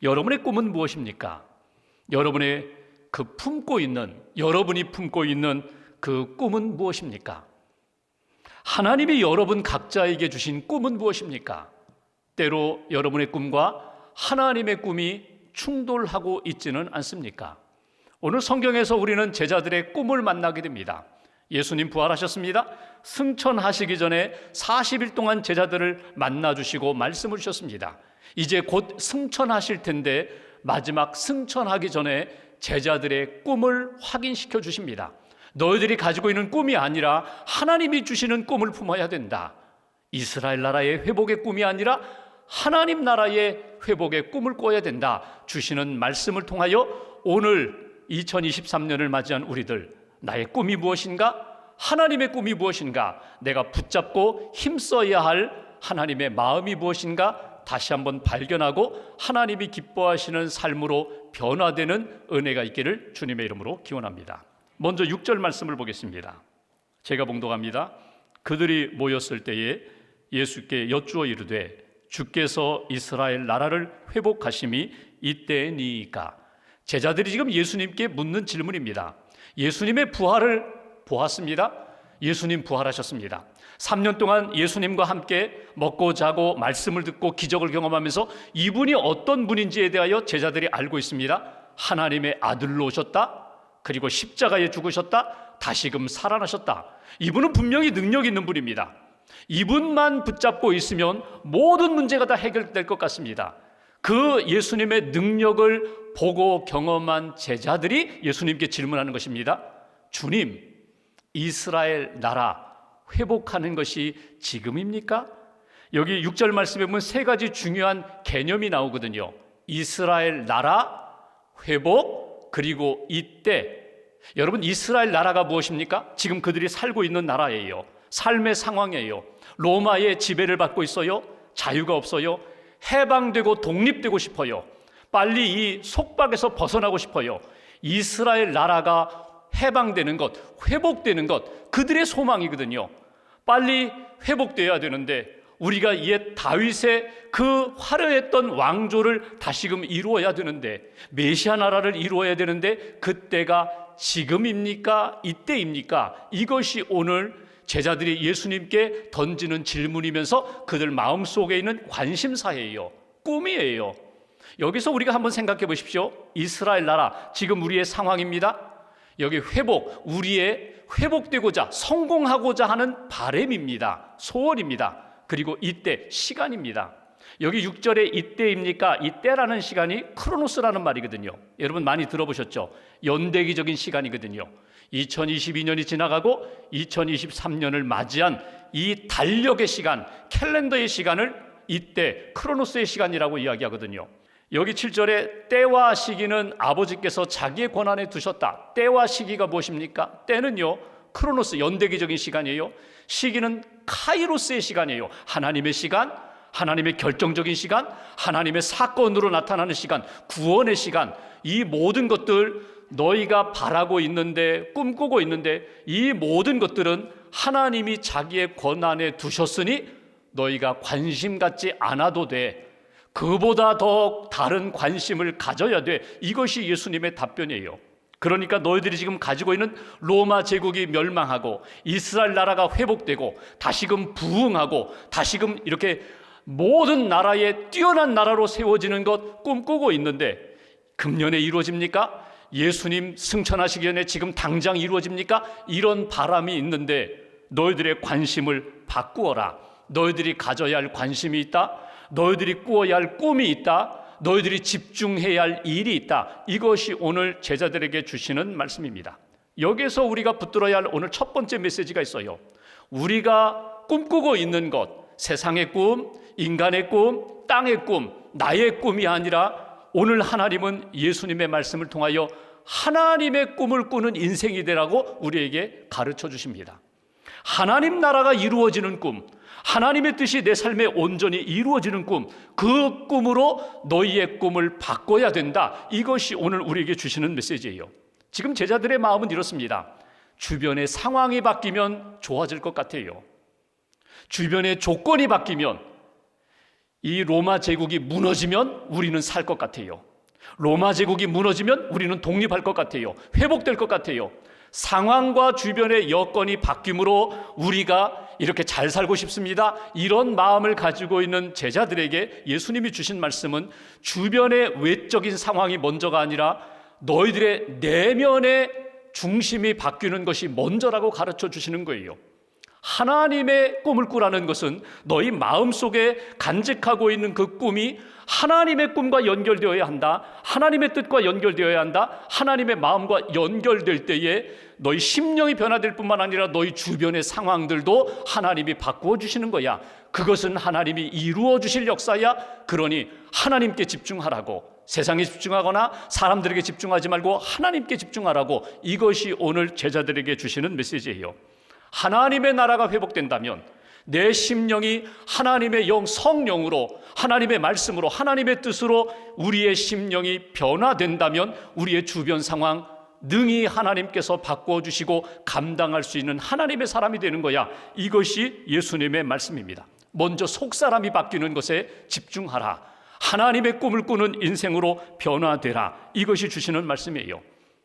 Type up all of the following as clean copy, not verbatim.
여러분의 꿈은 무엇입니까? 여러분이 품고 있는 그 꿈은 무엇입니까? 하나님이 여러분 각자에게 주신 꿈은 무엇입니까? 때로 여러분의 꿈과 하나님의 꿈이 충돌하고 있지는 않습니까? 오늘 성경에서 우리는 제자들의 꿈을 만나게 됩니다. 예수님 부활하셨습니다. 승천하시기 전에 40일 동안 제자들을 만나주시고 말씀을 주셨습니다. 이제 곧 승천하실 텐데 마지막 승천하기 전에 제자들의 꿈을 확인시켜 주십니다. 너희들이 가지고 있는 꿈이 아니라 하나님이 주시는 꿈을 품어야 된다. 이스라엘 나라의 회복의 꿈이 아니라 하나님 나라의 회복의 꿈을 꿔야 된다. 주시는 말씀을 통하여 오늘 2023년을 맞이한 우리들, 나의 꿈이 무엇인가? 하나님의 꿈이 무엇인가? 내가 붙잡고 힘써야 할 하나님의 마음이 무엇인가? 다시 한번 발견하고 하나님이 기뻐하시는 삶으로 변화되는 은혜가 있기를 주님의 이름으로 기원합니다. 먼저 6절 말씀을 보겠습니다. 제가 봉독합니다. 그들이 모였을 때에 예수께 여쭈어 이르되 주께서 이스라엘 나라를 회복하심이 이때니까. 제자들이 지금 예수님께 묻는 질문입니다. 예수님의 부활을 보았습니다. 예수님 부활하셨습니다. 3년 동안 예수님과 함께 먹고 자고 말씀을 듣고 기적을 경험하면서 이분이 어떤 분인지에 대하여 제자들이 알고 있습니다. 하나님의 아들로 오셨다. 그리고 십자가에 죽으셨다. 다시금 살아나셨다. 이분은 분명히 능력 있는 분입니다. 이분만 붙잡고 있으면 모든 문제가 다 해결될 것 같습니다. 그 예수님의 능력을 보고 경험한 제자들이 예수님께 질문하는 것입니다. 주님, 이스라엘 나라 회복하는 것이 지금입니까? 여기 6절 말씀에 보면 세 가지 중요한 개념이 나오거든요. 이스라엘 나라, 회복, 그리고 이때. 여러분, 이스라엘 나라가 무엇입니까? 지금 그들이 살고 있는 나라예요. 삶의 상황이에요. 로마의 지배를 받고 있어요. 자유가 없어요. 해방되고 독립되고 싶어요. 빨리 이 속박에서 벗어나고 싶어요. 이스라엘 나라가 해방되는 것, 회복되는 것, 그들의 소망이거든요. 빨리 회복되어야 되는데 우리가 옛 다윗의 그 화려했던 왕조를 다시금 이루어야 되는데, 메시아 나라를 이루어야 되는데 그때가 지금입니까? 이때입니까? 이것이 오늘 제자들이 예수님께 던지는 질문이면서 그들 마음속에 있는 관심사예요. 꿈이에요. 여기서 우리가 한번 생각해 보십시오. 이스라엘 나라, 지금 우리의 상황입니다. 여기 회복, 우리의 회복되고자 성공하고자 하는 바람입니다. 소원입니다. 그리고 이때, 시간입니다. 여기 6절에 이때입니까? 이때라는 시간이 크로노스라는 말이거든요. 여러분 많이 들어보셨죠? 연대기적인 시간이거든요. 2022년이 지나가고 2023년을 맞이한 이 달력의 시간, 캘린더의 시간을 이때, 크로노스의 시간이라고 이야기하거든요. 여기 7절에 때와 시기는 아버지께서 자기의 권한에 두셨다. 때와 시기가 무엇입니까? 때는요, 크로노스, 연대기적인 시간이에요. 시기는 카이로스의 시간이에요. 하나님의 시간, 하나님의 결정적인 시간, 하나님의 사건으로 나타나는 시간, 구원의 시간. 이 모든 것들 너희가 바라고 있는데, 꿈꾸고 있는데, 이 모든 것들은 하나님이 자기의 권한에 두셨으니 너희가 관심 갖지 않아도 돼. 그보다 더 다른 관심을 가져야 돼. 이것이 예수님의 답변이에요. 그러니까 너희들이 지금 가지고 있는 로마 제국이 멸망하고 이스라엘 나라가 회복되고 다시금 부흥하고 다시금 이렇게 모든 나라에 뛰어난 나라로 세워지는 것 꿈꾸고 있는데 금년에 이루어집니까? 예수님 승천하시기 전에 지금 당장 이루어집니까? 이런 바람이 있는데 너희들의 관심을 바꾸어라. 너희들이 가져야 할 관심이 있다. 너희들이 꾸어야 할 꿈이 있다. 너희들이 집중해야 할 일이 있다. 이것이 오늘 제자들에게 주시는 말씀입니다. 여기서 우리가 붙들어야 할 오늘 첫 번째 메시지가 있어요. 우리가 꿈꾸고 있는 것, 세상의 꿈, 인간의 꿈, 땅의 꿈, 나의 꿈이 아니라 오늘 하나님은 예수님의 말씀을 통하여 하나님의 꿈을 꾸는 인생이 되라고 우리에게 가르쳐 주십니다. 하나님 나라가 이루어지는 꿈, 하나님의 뜻이 내 삶에 온전히 이루어지는 꿈, 그 꿈으로 너희의 꿈을 바꿔야 된다. 이것이 오늘 우리에게 주시는 메시지예요. 지금 제자들의 마음은 이렇습니다. 주변의 상황이 바뀌면 좋아질 것 같아요. 주변의 조건이 바뀌면 이 로마 제국이 무너지면 우리는 살 것 같아요. 로마 제국이 무너지면 우리는 독립할 것 같아요. 회복될 것 같아요. 상황과 주변의 여건이 바뀜으로 우리가 이렇게 잘 살고 싶습니다. 이런 마음을 가지고 있는 제자들에게 예수님이 주신 말씀은 주변의 외적인 상황이 먼저가 아니라 너희들의 내면의 중심이 바뀌는 것이 먼저라고 가르쳐 주시는 거예요. 하나님의 꿈을 꾸라는 것은 너희 마음속에 간직하고 있는 그 꿈이 하나님의 꿈과 연결되어야 한다. 하나님의 뜻과 연결되어야 한다. 하나님의 마음과 연결될 때에 너희 심령이 변화될 뿐만 아니라 너희 주변의 상황들도 하나님이 바꾸어 주시는 거야. 그것은 하나님이 이루어 주실 역사야. 그러니 하나님께 집중하라고, 세상에 집중하거나 사람들에게 집중하지 말고 하나님께 집중하라고, 이것이 오늘 제자들에게 주시는 메시지예요. 하나님의 나라가 회복된다면 내 심령이 하나님의 영 성령으로, 하나님의 말씀으로, 하나님의 뜻으로 우리의 심령이 변화된다면 우리의 주변 상황 능히 하나님께서 바꾸어 주시고 감당할 수 있는 하나님의 사람이 되는 거야. 이것이 예수님의 말씀입니다. 먼저 속사람이 바뀌는 것에 집중하라. 하나님의 꿈을 꾸는 인생으로 변화되라. 이것이 주시는 말씀이에요.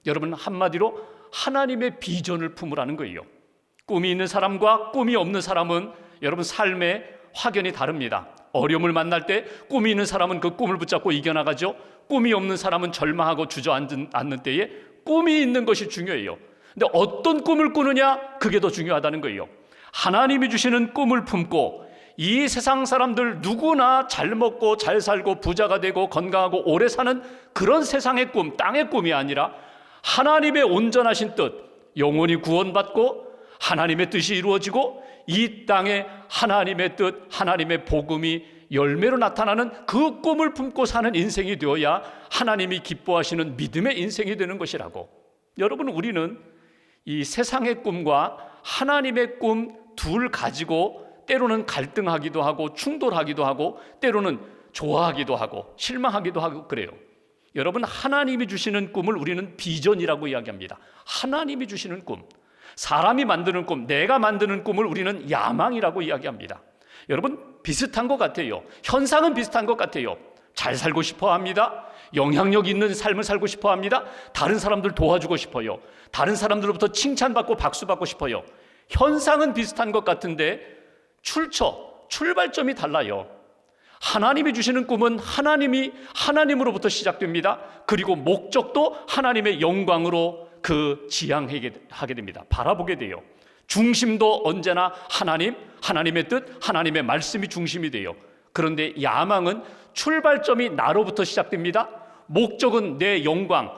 여러분, 한마디로 하나님의 비전을 품으라는 거예요. 꿈이 있는 사람과 꿈이 없는 사람은 여러분 삶의 확연히 다릅니다. 어려움을 만날 때 꿈이 있는 사람은 그 꿈을 붙잡고 이겨나가죠. 꿈이 없는 사람은 절망하고 주저앉는 때에 꿈이 있는 것이 중요해요. 근데 어떤 꿈을 꾸느냐, 그게 더 중요하다는 거예요. 하나님이 주시는 꿈을 품고 이 세상 사람들 누구나 잘 먹고 잘 살고 부자가 되고 건강하고 오래 사는 그런 세상의 꿈, 땅의 꿈이 아니라 하나님의 온전하신 뜻, 영혼이 구원받고 하나님의 뜻이 이루어지고 이 땅에 하나님의 뜻, 하나님의 복음이 열매로 나타나는 그 꿈을 품고 사는 인생이 되어야 하나님이 기뻐하시는 믿음의 인생이 되는 것이라고. 여러분, 우리는 이 세상의 꿈과 하나님의 꿈 둘 가지고 때로는 갈등하기도 하고 충돌하기도 하고 때로는 좋아하기도 하고 실망하기도 하고 그래요. 여러분, 하나님이 주시는 꿈을 우리는 비전이라고 이야기합니다. 하나님이 주시는 꿈, 사람이 만드는 꿈, 내가 만드는 꿈을 우리는 야망이라고 이야기합니다. 여러분, 비슷한 것 같아요. 현상은 비슷한 것 같아요. 잘 살고 싶어 합니다. 영향력 있는 삶을 살고 싶어 합니다. 다른 사람들 도와주고 싶어요. 다른 사람들로부터 칭찬받고 박수받고 싶어요. 현상은 비슷한 것 같은데 출발점이 달라요. 하나님이 주시는 꿈은 하나님으로부터 시작됩니다. 그리고 목적도 하나님의 영광으로 지향하게 됩니다. 바라보게 돼요. 중심도 언제나 하나님의 뜻, 하나님의 말씀이 중심이 돼요. 그런데 야망은 출발점이 나로부터 시작됩니다. 목적은 내 영광,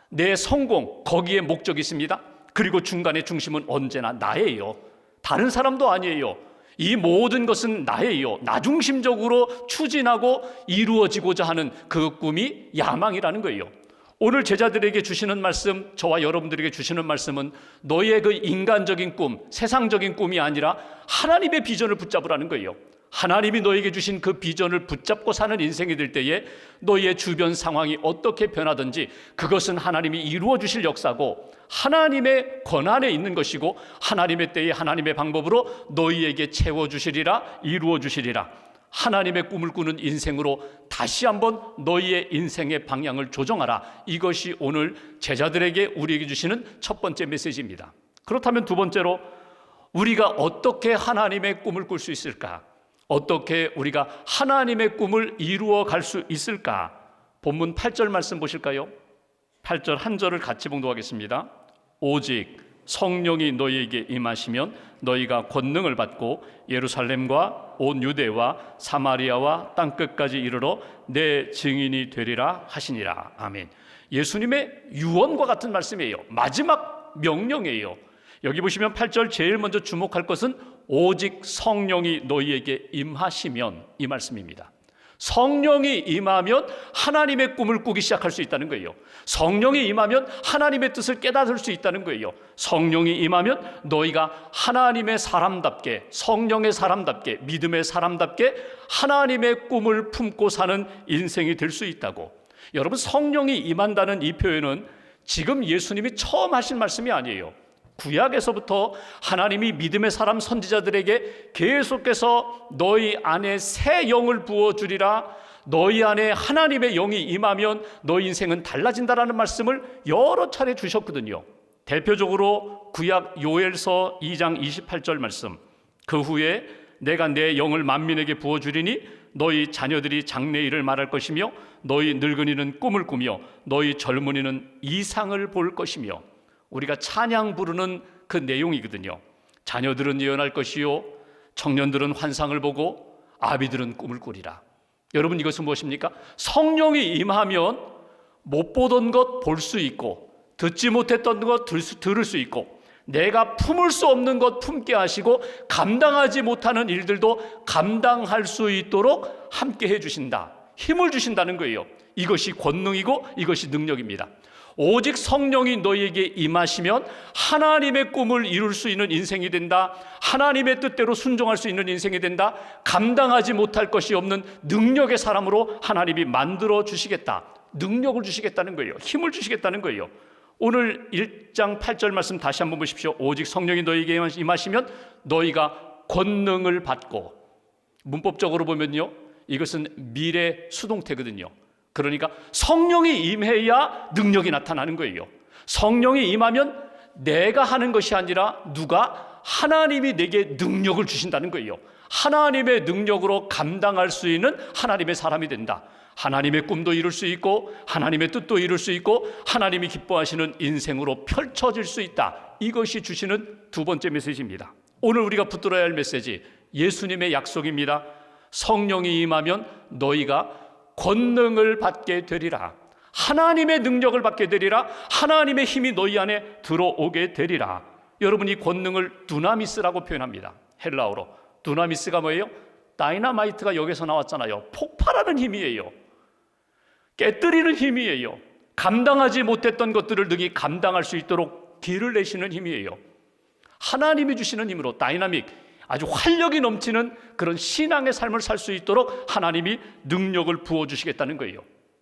내 성공, 거기에 목적이 있습니다. 그리고 중간의 중심은 언제나 나예요. 다른 사람도 아니에요. 이 모든 것은 나예요. 나 중심적으로 추진하고 이루어지고자 하는 그 꿈이 야망이라는 거예요. 오늘 제자들에게 주시는 말씀, 저와 여러분들에게 주시는 말씀은 너희의 그 인간적인 꿈, 세상적인 꿈이 아니라 하나님의 비전을 붙잡으라는 거예요. 하나님이 너에게 주신 그 비전을 붙잡고 사는 인생이 될 때에 너희의 주변 상황이 어떻게 변하든지 그것은 하나님이 이루어 주실 역사고 하나님의 권한에 있는 것이고 하나님의 때에 하나님의 방법으로 너희에게 채워주시리라, 이루어 주시리라. 하나님의 꿈을 꾸는 인생으로 다시 한번 너희의 인생의 방향을 조정하라. 이것이 오늘 제자들에게 우리에게 주시는 첫 번째 메시지입니다. 그렇다면 두 번째로 우리가 어떻게 하나님의 꿈을 꿀 수 있을까? 어떻게 우리가 하나님의 꿈을 이루어 갈 수 있을까? 본문 8절 말씀 보실까요? 8절 한 절을 같이 봉독하겠습니다. 오직 성령이 너희에게 임하시면 너희가 권능을 받고 예루살렘과 온 유대와 사마리아와 땅끝까지 이르러 내 증인이 되리라 하시니라. 아멘. 예수님의 유언과 같은 말씀이에요. 마지막 명령이에요. 여기 보시면 8절 제일 먼저 주목할 것은 오직 성령이 너희에게 임하시면, 이 말씀입니다. 성령이 임하면 하나님의 꿈을 꾸기 시작할 수 있다는 거예요. 성령이 임하면 하나님의 뜻을 깨달을 수 있다는 거예요. 성령이 임하면 너희가 하나님의 사람답게, 성령의 사람답게, 믿음의 사람답게 하나님의 꿈을 품고 사는 인생이 될 수 있다고. 여러분, 성령이 임한다는 이 표현은 지금 예수님이 처음 하신 말씀이 아니에요. 구약에서부터 하나님이 믿음의 사람 선지자들에게 계속해서 너희 안에 새 영을 부어주리라, 너희 안에 하나님의 영이 임하면 너희 인생은 달라진다라는 말씀을 여러 차례 주셨거든요. 대표적으로 구약 요엘서 2장 28절 말씀, 그 후에 내가 내 영을 만민에게 부어주리니 너희 자녀들이 장래일을 말할 것이며 너희 늙은이는 꿈을 꾸며 너희 젊은이는 이상을 볼 것이며, 우리가 찬양 부르는 그 내용이거든요. 자녀들은 예언할 것이요 청년들은 환상을 보고 아비들은 꿈을 꾸리라. 여러분, 이것은 무엇입니까? 성령이 임하면 못 보던 것 볼 수 있고, 듣지 못했던 것 들을 수 있고, 내가 품을 수 없는 것 품게 하시고 감당하지 못하는 일들도 감당할 수 있도록 함께 해주신다, 힘을 주신다는 거예요. 이것이 권능이고 이것이 능력입니다. 오직 성령이 너희에게 임하시면 하나님의 꿈을 이룰 수 있는 인생이 된다, 하나님의 뜻대로 순종할 수 있는 인생이 된다, 감당하지 못할 것이 없는 능력의 사람으로 하나님이 만들어 주시겠다, 능력을 주시겠다는 거예요. 힘을 주시겠다는 거예요. 오늘 1장 8절 말씀 다시 한번 보십시오. 오직 성령이 너희에게 임하시면 너희가 권능을 받고, 문법적으로 보면요, 이것은 미래 수동태거든요. 그러니까 성령이 임해야 능력이 나타나는 거예요. 성령이 임하면 내가 하는 것이 아니라 하나님이 내게 능력을 주신다는 거예요. 하나님의 능력으로 감당할 수 있는 하나님의 사람이 된다. 하나님의 꿈도 이룰 수 있고 하나님의 뜻도 이룰 수 있고 하나님이 기뻐하시는 인생으로 펼쳐질 수 있다. 이것이 주시는 두 번째 메시지입니다. 오늘 우리가 붙들어야 할 메시지, 예수님의 약속입니다. 성령이 임하면 너희가 권능을 받게 되리라. 하나님의 능력을 받게 되리라. 하나님의 힘이 너희 안에 들어오게 되리라. 여러분, 이 권능을 두나미스라고 표현합니다. 헬라어로. 두나미스가 뭐예요? 다이너마이트가 여기서 나왔잖아요. 폭발하는 힘이에요. 깨뜨리는 힘이에요. 감당하지 못했던 것들을 능히 감당할 수 있도록 길을 내시는 힘이에요. 하나님이 주시는 힘으로 다이나믹, 아주 활력이 넘치는 그런 신앙의 삶을 살 수 있도록 하나님이 능력을 부어주시겠다는 거예요.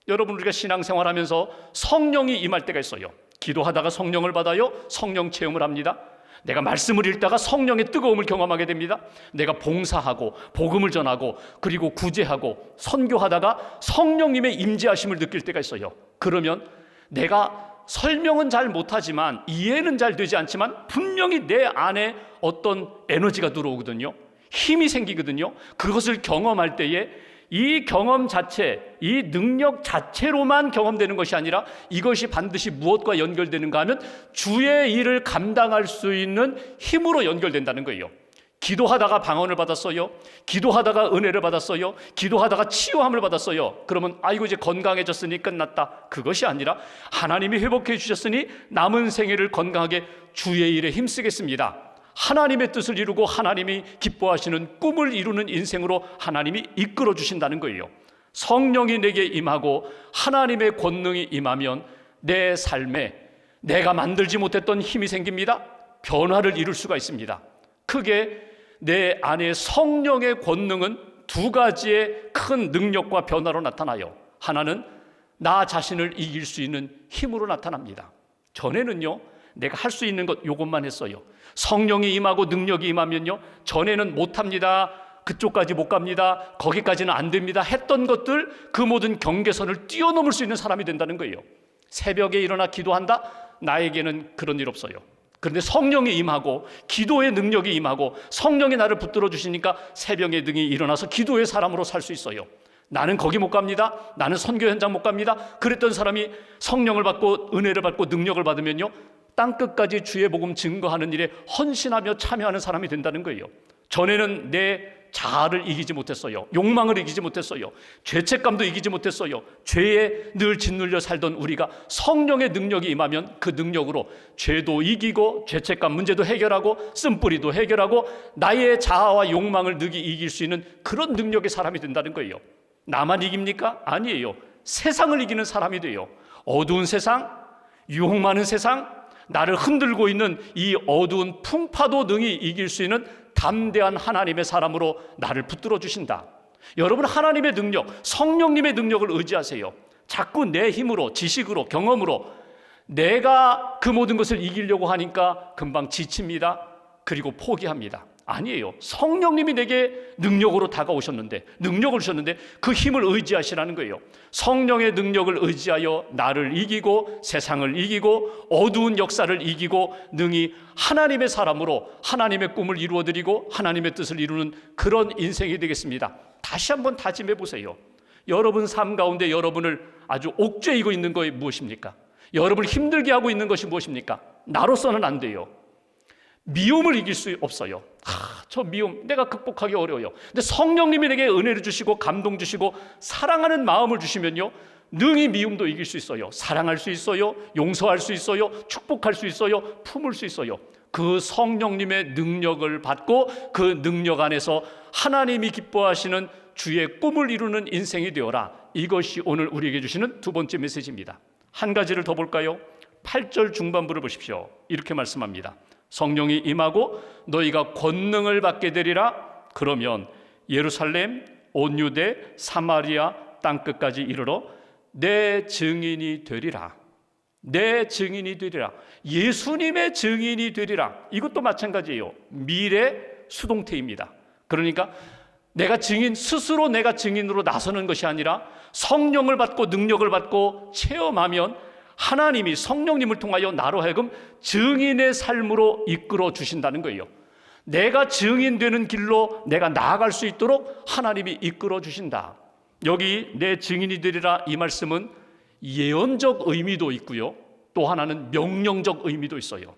여러분, 우리가 신앙생활하면서 성령이 임할 때가 있어요. 기도하다가 성령을 받아요. 성령 체험을 합니다. 내가 말씀을 읽다가 성령의 뜨거움을 경험하게 됩니다. 내가 봉사하고 복음을 전하고 그리고 구제하고 선교하다가 성령님의 임재하심을 느낄 때가 있어요. 그러면 내가 설명은 잘 못하지만, 이해는 잘 되지 않지만 분명히 내 안에 어떤 에너지가 들어오거든요. 힘이 생기거든요. 그것을 경험할 때에 이 경험 자체, 이 능력 자체로만 경험되는 것이 아니라 이것이 반드시 무엇과 연결되는가 하면 주의 일을 감당할 수 있는 힘으로 연결된다는 거예요. 기도하다가 방언을 받았어요. 기도하다가 은혜를 받았어요. 기도하다가 치유함을 받았어요. 그러면 아이고 이제 건강해졌으니 끝났다. 그것이 아니라 하나님이 회복해 주셨으니 남은 생애를 건강하게 주의 일에 힘쓰겠습니다. 하나님의 뜻을 이루고 하나님이 기뻐하시는 꿈을 이루는 인생으로 하나님이 이끌어 주신다는 거예요. 성령이 내게 임하고 하나님의 권능이 임하면 내 삶에 내가 만들지 못했던 힘이 생깁니다. 변화를 이룰 수가 있습니다. 크게 내 안에 성령의 권능은 두 가지의 큰 능력과 변화로 나타나요. 하나는 나 자신을 이길 수 있는 힘으로 나타납니다. 전에는요, 내가 할 수 있는 것 요것만 했어요. 성령이 임하고 능력이 임하면요, 전에는 못합니다, 그쪽까지 못 갑니다, 거기까지는 안 됩니다 했던 것들, 그 모든 경계선을 뛰어넘을 수 있는 사람이 된다는 거예요. 새벽에 일어나 기도한다? 나에게는 그런 일 없어요. 그런데 성령이 임하고 기도의 능력이 임하고 성령이 나를 붙들어 주시니까 새벽에 등이 일어나서 기도의 사람으로 살 수 있어요. 나는 거기 못 갑니다, 나는 선교 현장 못 갑니다, 그랬던 사람이 성령을 받고 은혜를 받고 능력을 받으면요, 땅끝까지 주의 복음 증거하는 일에 헌신하며 참여하는 사람이 된다는 거예요. 전에는 내 자아를 이기지 못했어요. 욕망을 이기지 못했어요. 죄책감도 이기지 못했어요. 죄에 늘 짓눌려 살던 우리가 성령의 능력이 임하면 그 능력으로 죄도 이기고 죄책감 문제도 해결하고 쓴뿌리도 해결하고 나의 자아와 욕망을 능히 이길 수 있는 그런 능력의 사람이 된다는 거예요. 나만 이깁니까? 아니에요. 세상을 이기는 사람이 돼요. 어두운 세상, 유혹 많은 세상, 나를 흔들고 있는 이 어두운 풍파도 능히 이길 수 있는 담대한 하나님의 사람으로 나를 붙들어 주신다. 여러분, 하나님의 능력, 성령님의 능력을 의지하세요. 자꾸 내 힘으로, 지식으로, 경험으로 내가 그 모든 것을 이기려고 하니까 금방 지칩니다. 그리고 포기합니다. 아니에요. 성령님이 내게 능력으로 다가오셨는데, 능력을 주셨는데 그 힘을 의지하시라는 거예요. 성령의 능력을 의지하여 나를 이기고 세상을 이기고 어두운 역사를 이기고 능히 하나님의 사람으로 하나님의 꿈을 이루어드리고 하나님의 뜻을 이루는 그런 인생이 되겠습니다. 다시 한번 다짐해 보세요. 여러분 삶 가운데 여러분을 아주 옥죄이고 있는 것이 무엇입니까? 여러분을 힘들게 하고 있는 것이 무엇입니까? 나로서는 안 돼요. 미움을 이길 수 없어요. 저 미움 내가 극복하기 어려워요. 근데 성령님이 내게 은혜를 주시고 감동 주시고 사랑하는 마음을 주시면요, 능히 미움도 이길 수 있어요. 사랑할 수 있어요. 용서할 수 있어요. 축복할 수 있어요. 품을 수 있어요. 그 성령님의 능력을 받고 그 능력 안에서 하나님이 기뻐하시는 주의 꿈을 이루는 인생이 되어라. 이것이 오늘 우리에게 주시는 두 번째 메시지입니다. 한 가지를 더 볼까요? 8절 중반부를 보십시오. 이렇게 말씀합니다. 성령이 임하고 너희가 권능을 받게 되리라. 그러면 예루살렘, 온 유대, 사마리아 땅끝까지 이르러 내 증인이 되리라. 내 증인이 되리라. 예수님의 증인이 되리라. 이것도 마찬가지예요. 미래 수동태입니다. 그러니까 내가 증인, 스스로 내가 증인으로 나서는 것이 아니라 성령을 받고 능력을 받고 체험하면 하나님이 성령님을 통하여 나로 하여금 증인의 삶으로 이끌어 주신다는 거예요. 내가 증인되는 길로 내가 나아갈 수 있도록 하나님이 이끌어 주신다. 여기 내 증인이 되리라 이 말씀은 예언적 의미도 있고요, 또 하나는 명령적 의미도 있어요.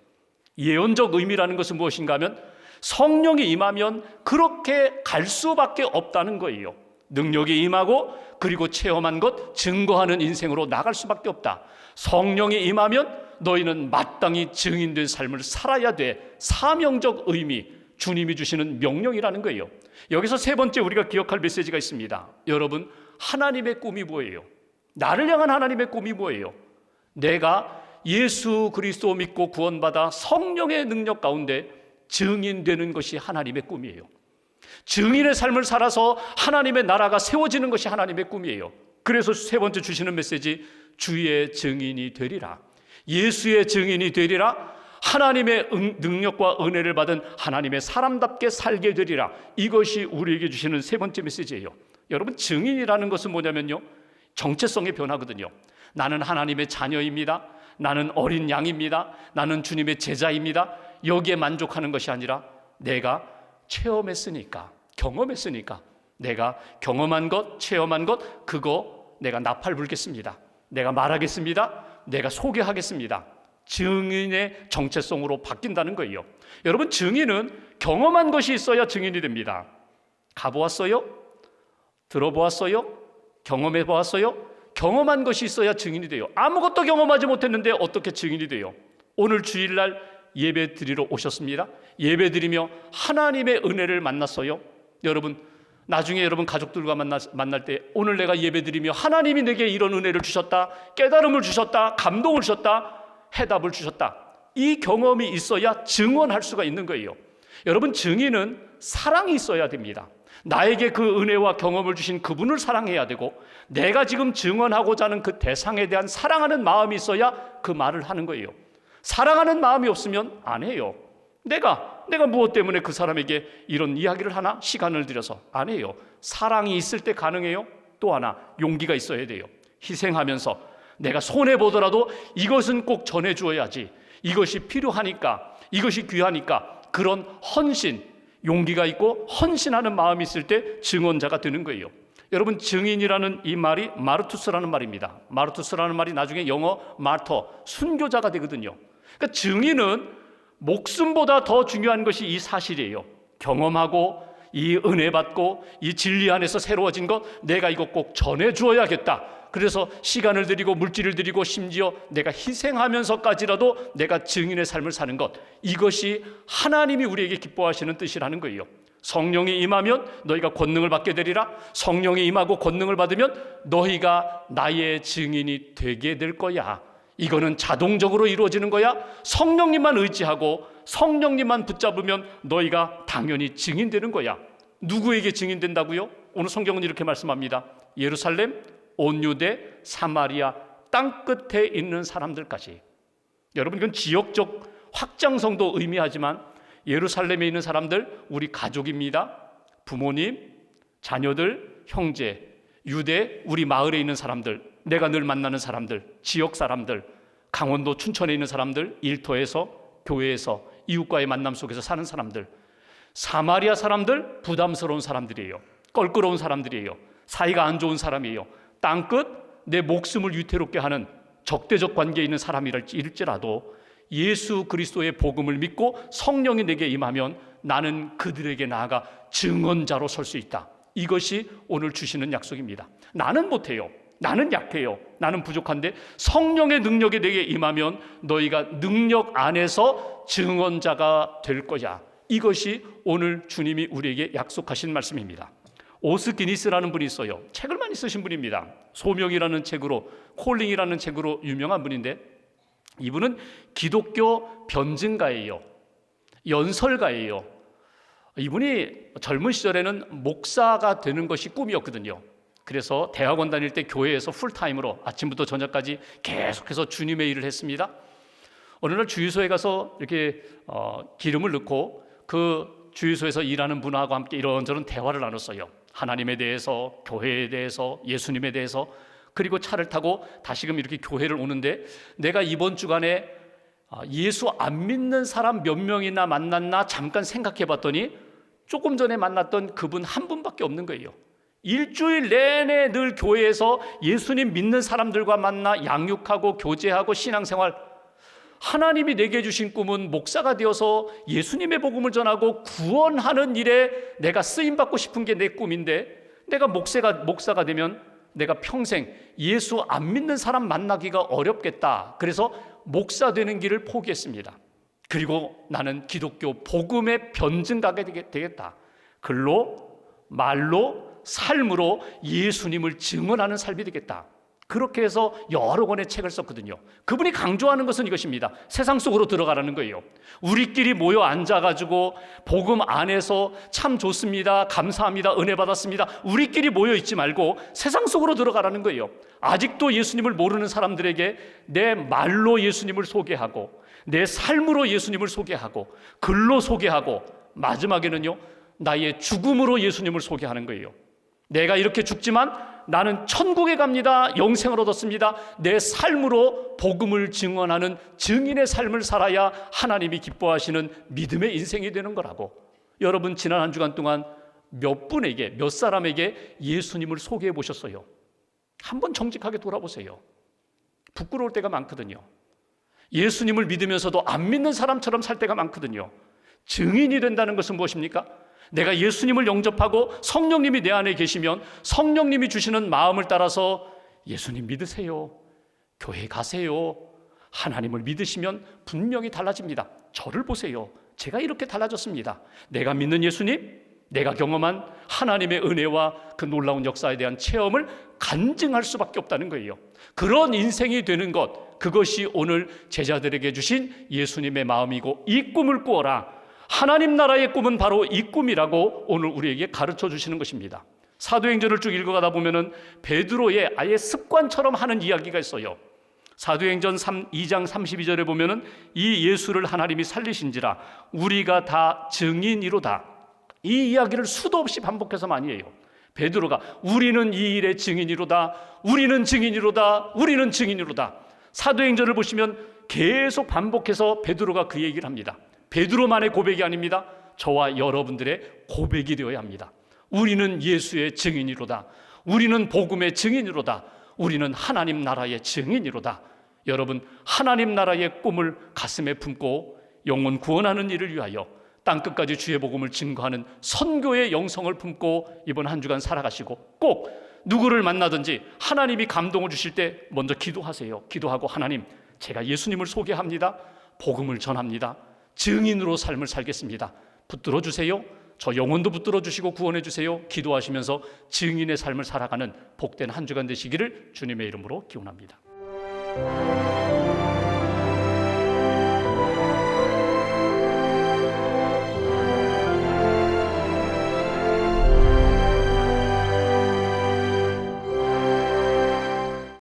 예언적 의미라는 것은 무엇인가 하면 성령이 임하면 그렇게 갈 수밖에 없다는 거예요. 능력이 임하고 그리고 체험한 것 증거하는 인생으로 나갈 수밖에 없다. 성령이 임하면 너희는 마땅히 증인된 삶을 살아야 돼. 사명적 의미, 주님이 주시는 명령이라는 거예요. 여기서 세 번째 우리가 기억할 메시지가 있습니다. 여러분, 하나님의 꿈이 뭐예요? 나를 향한 하나님의 꿈이 뭐예요? 내가 예수 그리스도 믿고 구원받아 성령의 능력 가운데 증인되는 것이 하나님의 꿈이에요. 증인의 삶을 살아서 하나님의 나라가 세워지는 것이 하나님의 꿈이에요. 그래서 세 번째 주시는 메시지, 주의 증인이 되리라. 예수의 증인이 되리라. 하나님의 능력과 은혜를 받은 하나님의 사람답게 살게 되리라. 이것이 우리에게 주시는 세 번째 메시지예요. 여러분, 증인이라는 것은 뭐냐면요, 정체성의 변화거든요. 나는 하나님의 자녀입니다. 나는 어린 양입니다. 나는 주님의 제자입니다. 여기에 만족하는 것이 아니라 내가 체험했으니까, 경험했으니까 내가 경험한 것, 체험한 것, 그거 내가 나팔 불겠습니다. 내가 말하겠습니다. 내가 소개하겠습니다. 증인의 정체성으로 바뀐다는 거예요. 여러분, 증인은 경험한 것이 있어야 증인이 됩니다. 가보았어요? 들어보았어요? 경험해 보았어요? 경험한 것이 있어야 증인이 돼요. 아무것도 경험하지 못했는데 어떻게 증인이 돼요? 오늘 주일날 예배 드리러 오셨습니다. 예배 드리며 하나님의 은혜를 만났어요. 여러분, 나중에 여러분 가족들과 만날 때 오늘 내가 예배 드리며 하나님이 내게 이런 은혜를 주셨다, 깨달음을 주셨다, 감동을 주셨다, 해답을 주셨다. 이 경험이 있어야 증언할 수가 있는 거예요. 여러분, 증인은 사랑이 있어야 됩니다. 나에게 그 은혜와 경험을 주신 그분을 사랑해야 되고, 내가 지금 증언하고자 하는 그 대상에 대한 사랑하는 마음이 있어야 그 말을 하는 거예요. 사랑하는 마음이 없으면 안 해요. 내가 무엇 때문에 그 사람에게 이런 이야기를 하나? 시간을 들여서 안 해요. 사랑이 있을 때 가능해요. 또 하나, 용기가 있어야 돼요. 희생하면서 내가 손해보더라도 이것은 꼭 전해주어야지, 이것이 필요하니까, 이것이 귀하니까, 그런 헌신, 용기가 있고 헌신하는 마음이 있을 때 증언자가 되는 거예요. 여러분, 증인이라는 이 말이 마르투스라는 말입니다. 마르투스라는 말이 나중에 영어 마터, 순교자가 되거든요. 그러니까 증인은 목숨보다 더 중요한 것이 이 사실이에요. 경험하고 이 은혜 받고 이 진리 안에서 새로워진 것, 내가 이거 꼭 전해주어야겠다. 그래서 시간을 들이고 물질을 들이고 심지어 내가 희생하면서까지라도 내가 증인의 삶을 사는 것, 이것이 하나님이 우리에게 기뻐하시는 뜻이라는 거예요. 성령이 임하면 너희가 권능을 받게 되리라. 성령이 임하고 권능을 받으면 너희가 나의 증인이 되게 될 거야. 이거는 자동적으로 이루어지는 거야. 성령님만 의지하고 성령님만 붙잡으면 너희가 당연히 증인되는 거야. 누구에게 증인된다고요? 오늘 성경은 이렇게 말씀합니다. 예루살렘, 온 유대, 사마리아 땅끝에 있는 사람들까지. 여러분, 이건 지역적 확장성도 의미하지만 예루살렘에 있는 사람들, 우리 가족입니다. 부모님, 자녀들, 형제, 유대, 우리 마을에 있는 사람들, 내가 늘 만나는 사람들, 지역 사람들, 강원도 춘천에 있는 사람들, 일터에서, 교회에서, 이웃과의 만남 속에서 사는 사람들, 사마리아 사람들, 부담스러운 사람들이에요. 껄끄러운 사람들이에요. 사이가 안 좋은 사람이에요. 땅끝 내 목숨을 위태롭게 하는 적대적 관계에 있는 사람일지라도 예수 그리스도의 복음을 믿고 성령이 내게 임하면 나는 그들에게 나아가 증언자로 설 수 있다. 이것이 오늘 주시는 약속입니다. 나는 못해요. 나는 약해요. 나는 부족한데 성령의 능력이 내게 임하면 너희가 능력 안에서 증언자가 될 거야. 이것이 오늘 주님이 우리에게 약속하신 말씀입니다. 오스 기니스라는 분이 있어요. 책을 많이 쓰신 분입니다. 소명이라는 책으로, 콜링이라는 책으로 유명한 분인데, 이분은 기독교 변증가예요. 연설가예요. 이분이 젊은 시절에는 목사가 되는 것이 꿈이었거든요. 그래서 대학원 다닐 때 교회에서 풀타임으로 아침부터 저녁까지 계속해서 주님의 일을 했습니다. 어느 날 주유소에 가서 이렇게 기름을 넣고 그 주유소에서 일하는 분하고 함께 이런저런 대화를 나눴어요. 하나님에 대해서, 교회에 대해서, 예수님에 대해서. 그리고 차를 타고 다시금 이렇게 교회를 오는데, 내가 이번 주간에 예수 안 믿는 사람 몇 명이나 만났나 잠깐 생각해 봤더니 조금 전에 만났던 그분 한 분밖에 없는 거예요. 일주일 내내 늘 교회에서 예수님 믿는 사람들과 만나 양육하고 교제하고 신앙생활. 하나님이 내게 주신 꿈은 목사가 되어서 예수님의 복음을 전하고 구원하는 일에 내가 쓰임받고 싶은 게 내 꿈인데, 내가 목사가 되면 내가 평생 예수 안 믿는 사람 만나기가 어렵겠다. 그래서 목사 되는 길을 포기했습니다. 그리고 나는 기독교 복음의 변증가게 되겠다. 글로, 말로, 삶으로 예수님을 증언하는 삶이 되겠다. 그렇게 해서 여러 권의 책을 썼거든요. 그분이 강조하는 것은 이것입니다. 세상 속으로 들어가라는 거예요. 우리끼리 모여 앉아가지고 복음 안에서 참 좋습니다, 감사합니다, 은혜 받았습니다, 우리끼리 모여 있지 말고 세상 속으로 들어가라는 거예요. 아직도 예수님을 모르는 사람들에게 내 말로 예수님을 소개하고, 내 삶으로 예수님을 소개하고, 글로 소개하고, 마지막에는요, 나의 죽음으로 예수님을 소개하는 거예요. 내가 이렇게 죽지만 나는 천국에 갑니다, 영생을 얻었습니다. 내 삶으로 복음을 증언하는 증인의 삶을 살아야 하나님이 기뻐하시는 믿음의 인생이 되는 거라고. 여러분, 지난 한 주간 동안 몇 사람에게 예수님을 소개해 보셨어요? 한번 정직하게 돌아보세요. 부끄러울 때가 많거든요. 예수님을 믿으면서도 안 믿는 사람처럼 살 때가 많거든요. 증인이 된다는 것은 무엇입니까? 내가 예수님을 영접하고 성령님이 내 안에 계시면 성령님이 주시는 마음을 따라서 예수님 믿으세요, 교회 가세요, 하나님을 믿으시면 분명히 달라집니다. 저를 보세요. 제가 이렇게 달라졌습니다. 내가 믿는 예수님, 내가 경험한 하나님의 은혜와 그 놀라운 역사에 대한 체험을 간증할 수밖에 없다는 거예요. 그런 인생이 되는 것, 그것이 오늘 제자들에게 주신 예수님의 마음이고, 이 꿈을 꾸어라. 하나님 나라의 꿈은 바로 이 꿈이라고 오늘 우리에게 가르쳐 주시는 것입니다. 사도행전을 쭉 읽어가다 보면은 베드로의 아예 습관처럼 하는 이야기가 있어요. 사도행전 2장 32절에 보면은 이 예수를 하나님이 살리신지라 우리가 다 증인이로다. 이 이야기를 수도 없이 반복해서 많이 해요. 베드로가 우리는 이 일의 증인이로다, 우리는 증인이로다, 우리는 증인이로다. 사도행전을 보시면 계속 반복해서 베드로가 그 얘기를 합니다. 베드로만의 고백이 아닙니다. 저와 여러분들의 고백이 되어야 합니다. 우리는 예수의 증인이로다, 우리는 복음의 증인이로다, 우리는 하나님 나라의 증인이로다. 여러분, 하나님 나라의 꿈을 가슴에 품고 영혼 구원하는 일을 위하여 땅끝까지 주의 복음을 증거하는 선교의 영성을 품고 이번 한 주간 살아가시고, 꼭 누구를 만나든지 하나님이 감동을 주실 때 먼저 기도하세요. 기도하고, 하나님, 제가 예수님을 소개합니다, 복음을 전합니다, 증인으로 삶을 살겠습니다, 붙들어 주세요. 저 영혼도 붙들어 주시고 구원해 주세요. 기도하시면서 증인의 삶을 살아가는 복된 한 주간 되시기를 주님의 이름으로 기원합니다.